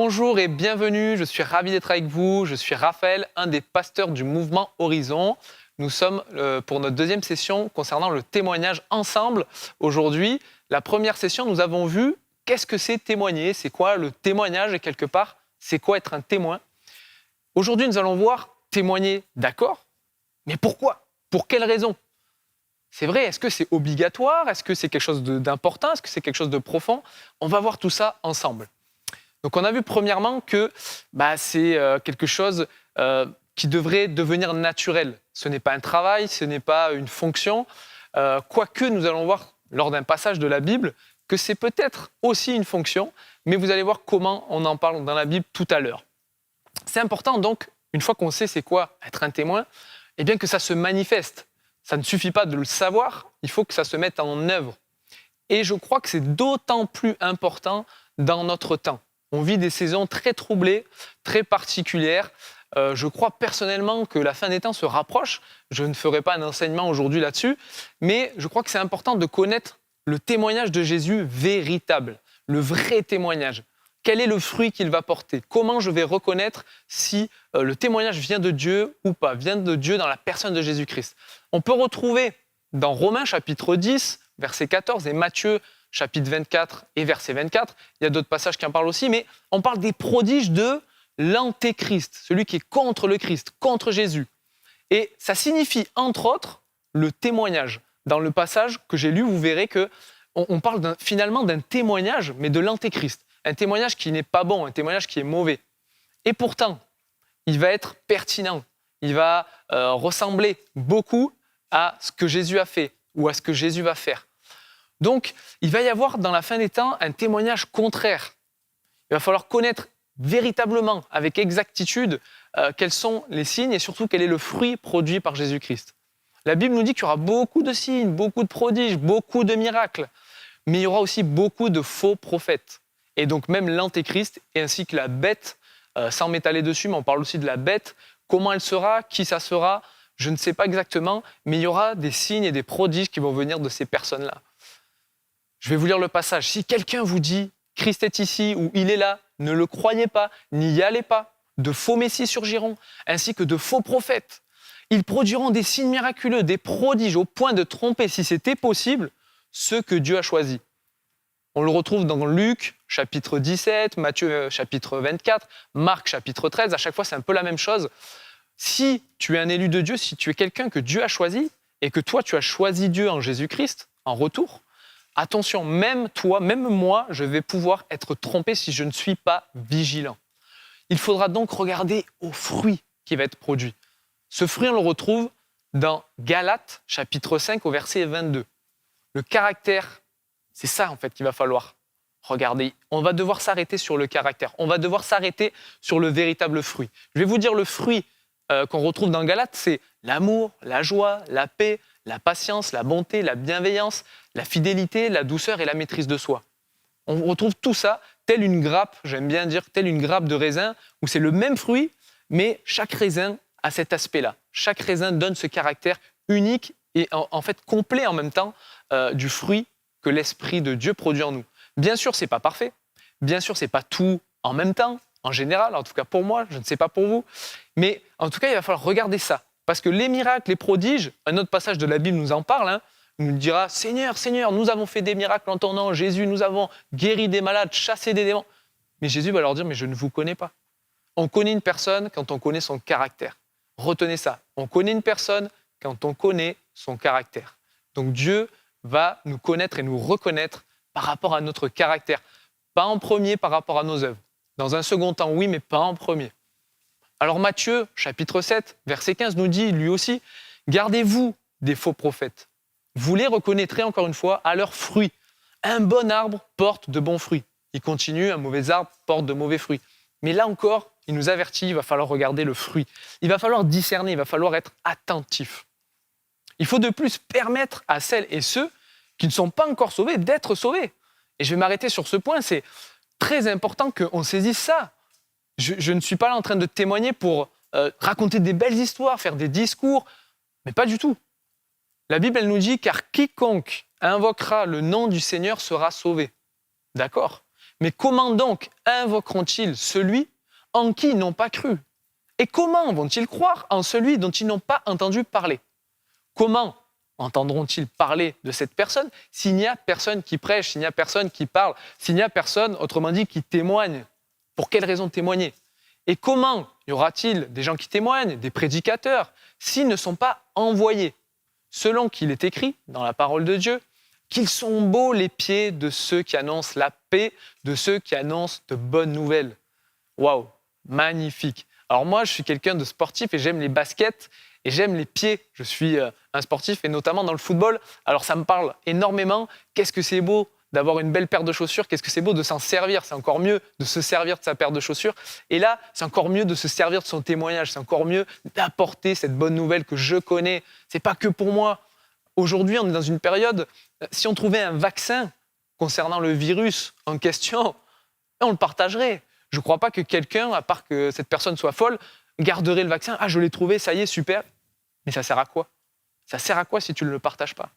Bonjour et bienvenue, je suis ravi d'être avec vous. Je suis Raphaël, un des pasteurs du mouvement Horizon. Nous sommes pour notre deuxième session concernant le témoignage ensemble. Aujourd'hui, la première session, nous avons vu qu'est-ce que c'est témoigner, c'est quoi le témoignage et quelque part, c'est quoi être un témoin. Aujourd'hui, nous allons voir témoigner, d'accord, mais pourquoi ? Pour quelles raisons ? C'est vrai, est-ce que c'est obligatoire ? Est-ce que c'est quelque chose d'important ? Est-ce que c'est quelque chose de profond ? On va voir tout ça ensemble. Donc on a vu premièrement que c'est quelque chose qui devrait devenir naturel. Ce n'est pas un travail, ce n'est pas une fonction. Quoique nous allons voir lors d'un passage de la Bible que c'est peut-être aussi une fonction, mais vous allez voir comment on en parle dans la Bible tout à l'heure. C'est important donc, une fois qu'on sait c'est quoi être un témoin, eh bien que ça se manifeste. Ça ne suffit pas de le savoir, il faut que ça se mette en œuvre. Et je crois que c'est d'autant plus important dans notre temps. On vit des saisons très troublées, très particulières. Je crois personnellement que la fin des temps se rapproche. Je ne ferai pas un enseignement aujourd'hui là-dessus, mais je crois que c'est important de connaître le témoignage de Jésus véritable, le vrai témoignage. Quel est le fruit qu'il va porter ? Comment je vais reconnaître si le témoignage vient de Dieu ou pas, vient de Dieu dans la personne de Jésus-Christ ? On peut retrouver dans Romains chapitre 10, verset 14 et Matthieu chapitre 24 et verset 24, il y a d'autres passages qui en parlent aussi, mais on parle des prodiges de l'antéchrist, celui qui est contre le Christ, contre Jésus. Et ça signifie, entre autres, le témoignage. Dans le passage que j'ai lu, vous verrez qu'on parle finalement d'un témoignage, mais de l'antéchrist. Un témoignage qui n'est pas bon, un témoignage qui est mauvais. Et pourtant, il va être pertinent. Il va ressembler beaucoup à ce que Jésus a fait ou à ce que Jésus va faire. Donc, il va y avoir dans la fin des temps un témoignage contraire. Il va falloir connaître véritablement, avec exactitude, quels sont les signes et surtout quel est le fruit produit par Jésus-Christ. La Bible nous dit qu'il y aura beaucoup de signes, beaucoup de prodiges, beaucoup de miracles, mais il y aura aussi beaucoup de faux prophètes. Et donc même l'antéchrist ainsi que la bête, sans m'étaler dessus, mais on parle aussi de la bête, comment elle sera, qui ça sera, je ne sais pas exactement, mais il y aura des signes et des prodiges qui vont venir de ces personnes-là. Je vais vous lire le passage. Si quelqu'un vous dit « Christ est ici » ou « Il est là », ne le croyez pas, n'y allez pas. De faux messies surgiront, ainsi que de faux prophètes. Ils produiront des signes miraculeux, des prodiges, au point de tromper, si c'était possible, ceux que Dieu a choisis. On le retrouve dans Luc, chapitre 17, Matthieu, chapitre 24, Marc, chapitre 13. À chaque fois, c'est un peu la même chose. Si tu es un élu de Dieu, si tu es quelqu'un que Dieu a choisi, et que toi, tu as choisi Dieu en Jésus-Christ, en retour, attention, même toi, même moi, je vais pouvoir être trompé si je ne suis pas vigilant. Il faudra donc regarder au fruit qui va être produit. Ce fruit, on le retrouve dans Galates, chapitre 5, au verset 22. Le caractère, c'est ça en fait qu'il va falloir regarder. On va devoir s'arrêter sur le caractère. On va devoir s'arrêter sur le véritable fruit. Je vais vous dire le fruit qu'on retrouve dans Galates, c'est l'amour, la joie, la paix, la patience, la bonté, la bienveillance, la fidélité, la douceur et la maîtrise de soi. On retrouve tout ça, telle une grappe, j'aime bien dire, telle une grappe de raisin, où c'est le même fruit, mais chaque raisin a cet aspect-là. Chaque raisin donne ce caractère unique et en fait complet en même temps du fruit que l'Esprit de Dieu produit en nous. Bien sûr, ce n'est pas parfait. Bien sûr, ce n'est pas tout en même temps, en général, en tout cas pour moi, je ne sais pas pour vous. Mais en tout cas, il va falloir regarder ça. Parce que les miracles, les prodiges, un autre passage de la Bible nous en parle, il nous dira « Seigneur, Seigneur, nous avons fait des miracles en ton nom, Jésus, nous avons guéri des malades, chassé des démons. » Mais Jésus va leur dire « Mais je ne vous connais pas. » On connaît une personne quand on connaît son caractère. Retenez ça. On connaît une personne quand on connaît son caractère. Donc Dieu va nous connaître et nous reconnaître par rapport à notre caractère. Pas en premier par rapport à nos œuvres. Dans un second temps, oui, mais pas en premier. Alors Matthieu, chapitre 7, verset 15, nous dit lui aussi « Gardez-vous des faux prophètes. Vous les reconnaîtrez encore une fois à leurs fruits. Un bon arbre porte de bons fruits. Il continue, un mauvais arbre porte de mauvais fruits. » Mais là encore, il nous avertit, il va falloir regarder le fruit. Il va falloir discerner, il va falloir être attentif. Il faut de plus permettre à celles et ceux qui ne sont pas encore sauvés d'être sauvés. Et je vais m'arrêter sur ce point, c'est très important qu'on saisisse ça. Je ne suis pas là en train de témoigner pour raconter des belles histoires, faire des discours, mais pas du tout. La Bible, elle nous dit « Car quiconque invoquera le nom du Seigneur sera sauvé ». D'accord ? Mais comment donc invoqueront-ils celui en qui ils n'ont pas cru? Et comment vont-ils croire en celui dont ils n'ont pas entendu parler? Comment entendront-ils parler de cette personne s'il n'y a personne qui prêche, s'il n'y a personne qui parle, s'il n'y a personne, autrement dit, qui témoigne? Pour quelle raison témoigner? Et comment y aura-t-il des gens qui témoignent, des prédicateurs, s'ils ne sont pas envoyés? Selon qu'il est écrit dans la parole de Dieu, qu'ils sont beaux les pieds de ceux qui annoncent la paix, de ceux qui annoncent de bonnes nouvelles. Waouh, magnifique. Alors moi, je suis quelqu'un de sportif et j'aime les baskets et j'aime les pieds. Je suis un sportif et notamment dans le football. Alors ça me parle énormément. Qu'est-ce que c'est beau d'avoir une belle paire de chaussures. Qu'est-ce que c'est beau de s'en servir. C'est encore mieux de se servir de sa paire de chaussures. Et là, c'est encore mieux de se servir de son témoignage. C'est encore mieux d'apporter cette bonne nouvelle que je connais. C'est pas que pour moi. Aujourd'hui, on est dans une période, si on trouvait un vaccin concernant le virus en question, on le partagerait. Je ne crois pas que quelqu'un, à part que cette personne soit folle, garderait le vaccin. Ah, je l'ai trouvé, ça y est, super. Mais ça sert à quoi? Ça sert à quoi si tu ne le partages pas?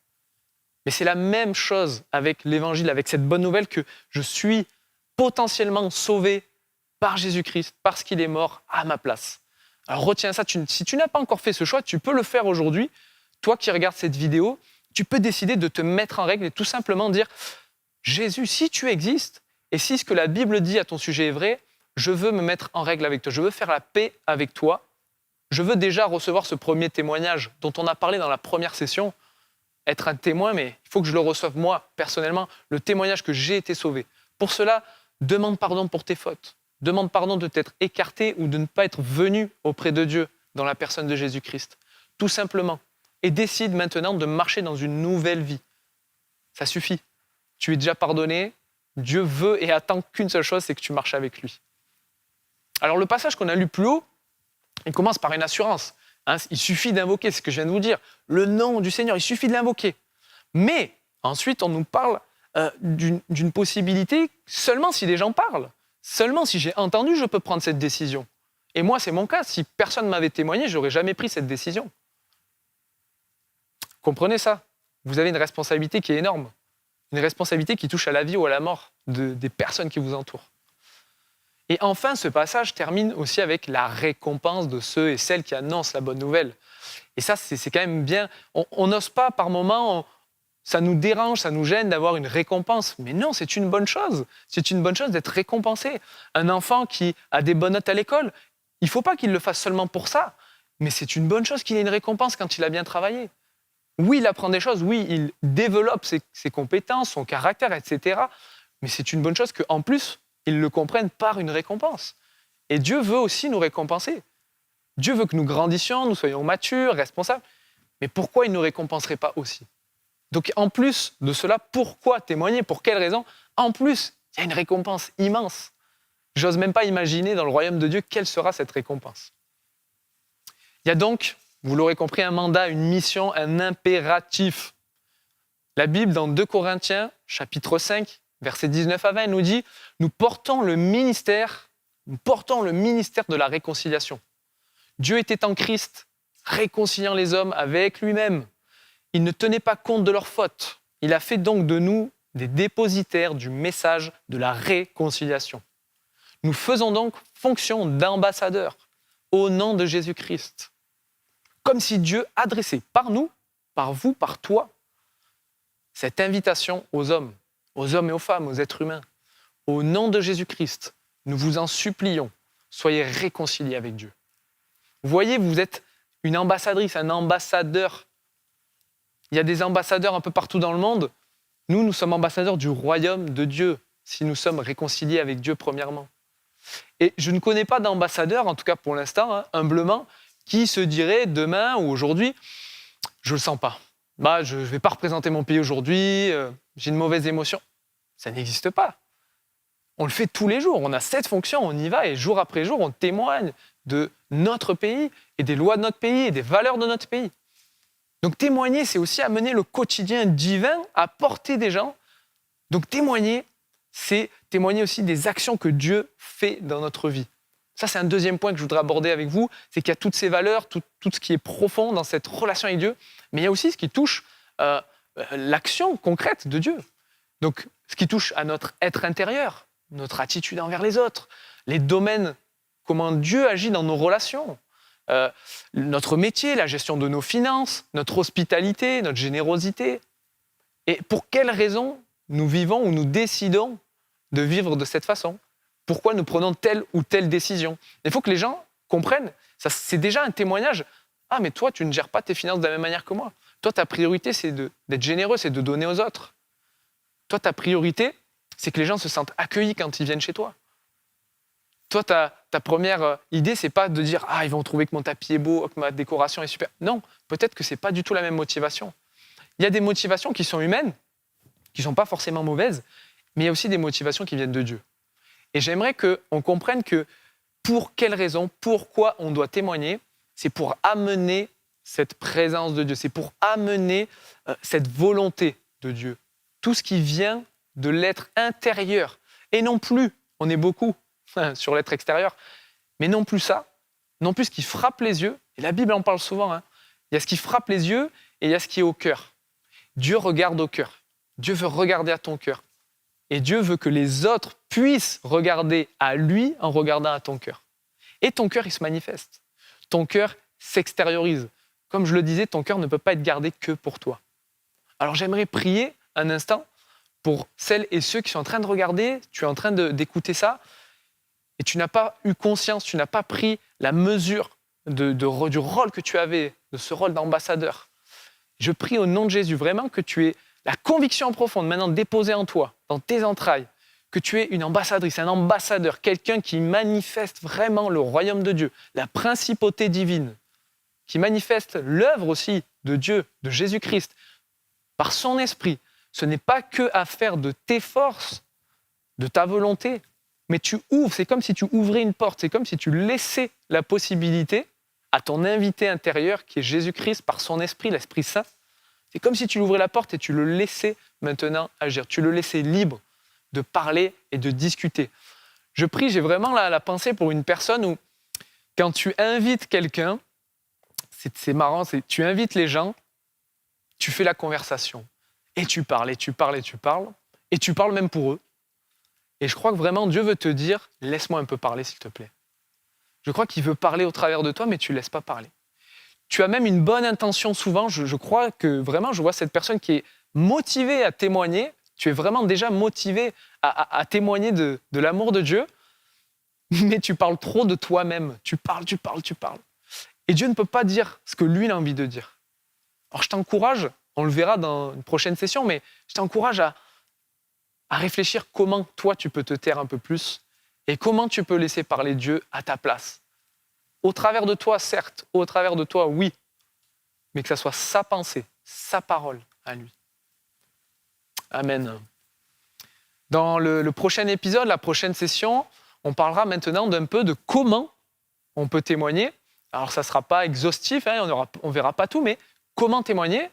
Mais c'est la même chose avec l'évangile, avec cette bonne nouvelle que je suis potentiellement sauvé par Jésus-Christ, parce qu'il est mort à ma place. Alors retiens ça, si tu n'as pas encore fait ce choix, tu peux le faire aujourd'hui. Toi qui regardes cette vidéo, tu peux décider de te mettre en règle et tout simplement dire « Jésus, si tu existes, et si ce que la Bible dit à ton sujet est vrai, je veux me mettre en règle avec toi, je veux faire la paix avec toi, je veux déjà recevoir ce premier témoignage dont on a parlé dans la première session, être un témoin, mais il faut que je le reçoive moi, personnellement, le témoignage que j'ai été sauvé. Pour cela, demande pardon pour tes fautes, demande pardon de t'être écarté ou de ne pas être venu auprès de Dieu dans la personne de Jésus-Christ, tout simplement. Et décide maintenant de marcher dans une nouvelle vie. Ça suffit. Tu es déjà pardonné. Dieu veut et attend qu'une seule chose, c'est que tu marches avec lui. Alors le passage qu'on a lu plus haut, il commence par une assurance. Il suffit d'invoquer, c'est ce que je viens de vous dire, le nom du Seigneur, il suffit de l'invoquer. Mais ensuite, on nous parle d'une possibilité seulement si les gens parlent. Seulement si j'ai entendu, je peux prendre cette décision. Et moi, c'est mon cas. Si personne ne m'avait témoigné, je n'aurais jamais pris cette décision. Comprenez ça. Vous avez une responsabilité qui est énorme. Une responsabilité qui touche à la vie ou à la mort des personnes qui vous entourent. Et enfin, ce passage termine aussi avec la récompense de ceux et celles qui annoncent la bonne nouvelle. Et ça, c'est quand même bien. On n'ose pas par moments, ça nous dérange, ça nous gêne d'avoir une récompense. Mais non, c'est une bonne chose. C'est une bonne chose d'être récompensé. Un enfant qui a des bonnes notes à l'école, il ne faut pas qu'il le fasse seulement pour ça. Mais c'est une bonne chose qu'il ait une récompense quand il a bien travaillé. Oui, il apprend des choses, oui, il développe ses compétences, son caractère, etc. Mais c'est une bonne chose qu'en plus, il le comprenne par une récompense. Et Dieu veut aussi nous récompenser. Dieu veut que nous grandissions, nous soyons matures, responsables. Mais pourquoi il ne nous récompenserait pas aussi? Donc en plus de cela, pourquoi témoigner? Pour quelle raison? En plus, il y a une récompense immense. J'ose même pas imaginer dans le royaume de Dieu quelle sera cette récompense. Il y a donc, vous l'aurez compris, un mandat, une mission, un impératif. La Bible, dans 2 Corinthiens, chapitre 5, versets 19 à 20, nous dit « Nous portons le ministère de la réconciliation. Dieu était en Christ, réconciliant les hommes avec lui-même. Il ne tenait pas compte de leurs fautes. Il a fait donc de nous des dépositaires du message de la réconciliation. Nous faisons donc fonction d'ambassadeurs au nom de Jésus-Christ. Comme si Dieu adressait par nous, par vous, par toi, cette invitation aux hommes et aux femmes, aux êtres humains. Au nom de Jésus-Christ, nous vous en supplions, soyez réconciliés avec Dieu. Vous voyez, vous êtes une ambassadrice, un ambassadeur. Il y a des ambassadeurs un peu partout dans le monde. Nous sommes ambassadeurs du royaume de Dieu, si nous sommes réconciliés avec Dieu premièrement. Et je ne connais pas d'ambassadeur, en tout cas pour l'instant, humblement, qui se dirait demain ou aujourd'hui, je ne le sens pas. Je ne vais pas représenter mon pays aujourd'hui, j'ai une mauvaise émotion. Ça n'existe pas. On le fait tous les jours, on a cette fonction, on y va et jour après jour, on témoigne de notre pays et des lois de notre pays et des valeurs de notre pays. Donc témoigner, c'est aussi amener le quotidien divin à porter des gens. Donc témoigner, c'est témoigner aussi des actions que Dieu fait dans notre vie. Ça, c'est un deuxième point que je voudrais aborder avec vous, c'est qu'il y a toutes ces valeurs, tout ce qui est profond dans cette relation avec Dieu, mais il y a aussi ce qui touche l'action concrète de Dieu. Donc, ce qui touche à notre être intérieur. notre attitude envers les autres, les domaines, comment Dieu agit dans nos relations, notre métier, la gestion de nos finances, notre hospitalité, notre générosité. Et pour quelles raisons nous vivons ou nous décidons de vivre de cette façon? Pourquoi nous prenons telle ou telle décision? Il faut que les gens comprennent, ça, c'est déjà un témoignage. Ah, mais toi, tu ne gères pas tes finances de la même manière que moi. Toi, ta priorité, c'est d'être généreux, c'est de donner aux autres. Toi, ta priorité, c'est que les gens se sentent accueillis quand ils viennent chez toi. Toi, ta première idée, c'est pas de dire « Ah, ils vont trouver que mon tapis est beau, que ma décoration est super. » Non, peut-être que c'est pas du tout la même motivation. Il y a des motivations qui sont humaines, qui sont pas forcément mauvaises, mais il y a aussi des motivations qui viennent de Dieu. Et j'aimerais qu'on comprenne que pour quelles raisons, pourquoi on doit témoigner, c'est pour amener cette présence de Dieu, c'est pour amener cette volonté de Dieu. Tout ce qui vient de l'être intérieur. Et non plus, on est beaucoup sur l'être extérieur, mais non plus ça, non plus ce qui frappe les yeux. Et la Bible en parle souvent. Il y a ce qui frappe les yeux et il y a ce qui est au cœur. Dieu regarde au cœur. Dieu veut regarder à ton cœur. Et Dieu veut que les autres puissent regarder à lui en regardant à ton cœur. Et ton cœur, il se manifeste. Ton cœur s'extériorise. Comme je le disais, ton cœur ne peut pas être gardé que pour toi. Alors j'aimerais prier un instant pour celles et ceux qui sont en train de regarder, tu es en train d'écouter ça, et tu n'as pas eu conscience, tu n'as pas pris la mesure du rôle que tu avais, de ce rôle d'ambassadeur. Je prie au nom de Jésus vraiment que tu aies la conviction profonde maintenant déposée en toi, dans tes entrailles, que tu es une ambassadrice, un ambassadeur, quelqu'un qui manifeste vraiment le royaume de Dieu, la principauté divine, qui manifeste l'œuvre aussi de Dieu, de Jésus-Christ, par son esprit. Ce n'est pas que affaire de tes forces, de ta volonté, mais tu ouvres, c'est comme si tu ouvrais une porte, c'est comme si tu laissais la possibilité à ton invité intérieur, qui est Jésus-Christ, par son esprit, l'Esprit Saint. C'est comme si tu lui ouvrais la porte et tu le laissais maintenant agir, tu le laissais libre de parler et de discuter. Je prie, j'ai vraiment la pensée pour une personne où, quand tu invites quelqu'un, c'est marrant, tu invites les gens, tu fais la conversation, et tu parles, et tu parles, et tu parles, et tu parles même pour eux. Et je crois que vraiment Dieu veut te dire, laisse-moi un peu parler s'il te plaît. Je crois qu'il veut parler au travers de toi, mais tu ne laisses pas parler. Tu as même une bonne intention souvent, je crois que vraiment je vois cette personne qui est motivée à témoigner, tu es vraiment déjà motivé à témoigner de l'amour de Dieu, mais tu parles trop de toi-même, tu parles. Et Dieu ne peut pas dire ce que lui il a envie de dire. Alors je t'encourage, on le verra dans une prochaine session, mais je t'encourage à réfléchir comment toi tu peux te taire un peu plus et comment tu peux laisser parler Dieu à ta place. Au travers de toi, certes, au travers de toi, oui, mais que ça soit sa pensée, sa parole à lui. Amen. Dans le prochain épisode, la prochaine session, on parlera maintenant d'un peu de comment on peut témoigner. Alors ça ne sera pas exhaustif, on ne verra pas tout, mais comment témoigner.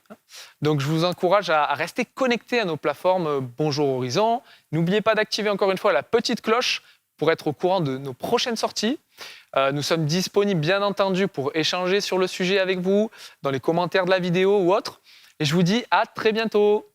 Donc je vous encourage à rester connectés à nos plateformes Bonjour Horizon. N'oubliez pas d'activer encore une fois la petite cloche pour être au courant de nos prochaines sorties. Nous sommes disponibles bien entendu pour échanger sur le sujet avec vous, dans les commentaires de la vidéo ou autre. Et je vous dis à très bientôt.